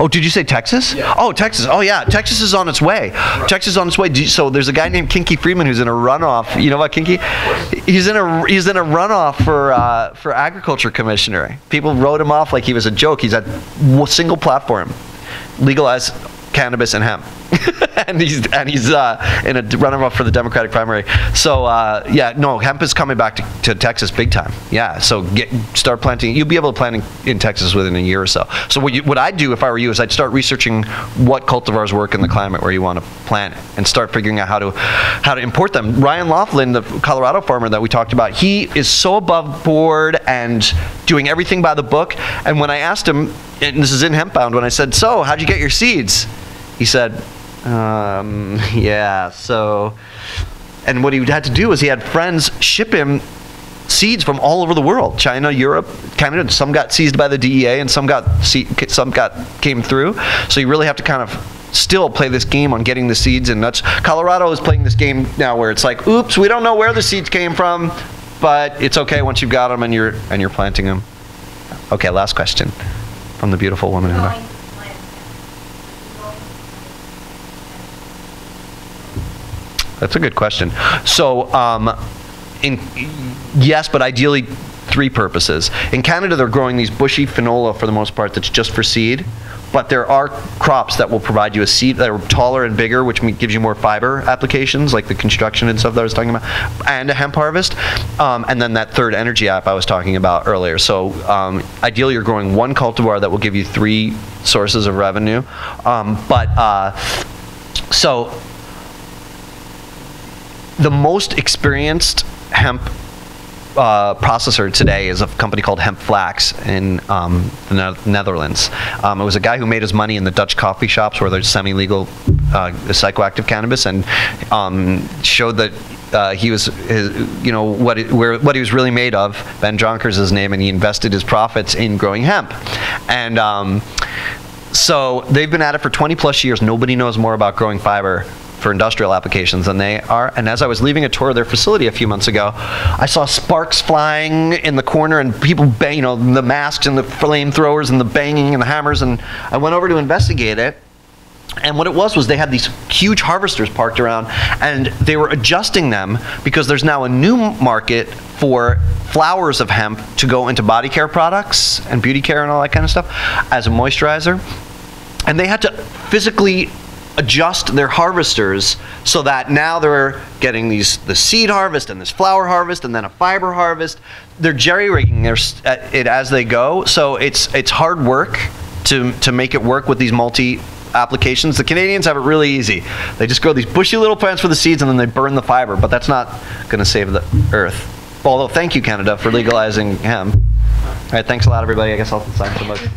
A: Oh, did you say Texas?
E: Yeah.
A: Oh, Texas. Oh, yeah. Texas is on its way. Right. Texas is on its way. So there's a guy named Kinky Freeman who's in a runoff. You know what, Kinky? He's in a runoff for agriculture commissioner. People wrote him off like he was a joke. He's at single platform, legalize cannabis and hemp. and he's in a runoff for the Democratic primary. So yeah, no, hemp is coming back to Texas big time. Yeah, so start planting. You'll be able to plant in Texas within a year or so. So what I'd do if I were you is I'd start researching what cultivars work in the climate where you want to plant, and start figuring out how to import them. Ryan Laughlin, the Colorado farmer that we talked about, he is so above board and doing everything by the book. And when I asked him, and this is in Hemp Bound, when I said, so how'd you get your seeds? He said, yeah, so, and what he had to do was he had friends ship him seeds from all over the world, China, Europe, Canada. Some got seized by the DEA and some came through. So you really have to kind of still play this game on getting the seeds, and that's, Colorado is playing this game now where it's like, oops, we don't know where the seeds came from, but it's okay once you've got them and you're planting them. Okay, last question from the beautiful woman in the back. That's a good question. So, yes, but ideally 3 purposes. In Canada, they're growing these bushy finola for the most part that's just for seed, but there are crops that will provide you a seed that are taller and bigger, which gives you more fiber applications, like the construction and stuff that I was talking about, and a hemp harvest, and then that third energy app I was talking about earlier. So ideally, you're growing 1 cultivar that will give you 3 sources of revenue, so the most experienced hemp processor today is a company called Hemp Flax in the Netherlands. It was a guy who made his money in the Dutch coffee shops where there's semi-legal psychoactive cannabis, and showed that he was what he was really made of. Ben Jonkers is his name, and he invested his profits in growing hemp. And so they've been at it for 20 plus years. Nobody knows more about growing fiber for industrial applications than they are. And as I was leaving a tour of their facility a few months ago, I saw sparks flying in the corner and people bang, the masks and the flamethrowers and the banging and the hammers, and I went over to investigate it. And what it was they had these huge harvesters parked around, and they were adjusting them because there's now a new market for flowers of hemp to go into body care products and beauty care and all that kind of stuff as a moisturizer. And they had to physically adjust their harvesters so that now they're getting the seed harvest and this flower harvest and then a fiber harvest. They're jerry-rigging it as they go, so it's hard work to make it work with these multi-applications. The Canadians have it really easy. They just grow these bushy little plants for the seeds and then they burn the fiber, but that's not going to save the earth. Although, thank you, Canada, for legalizing hemp. All right, thanks a lot, everybody. I guess I'll sign some books.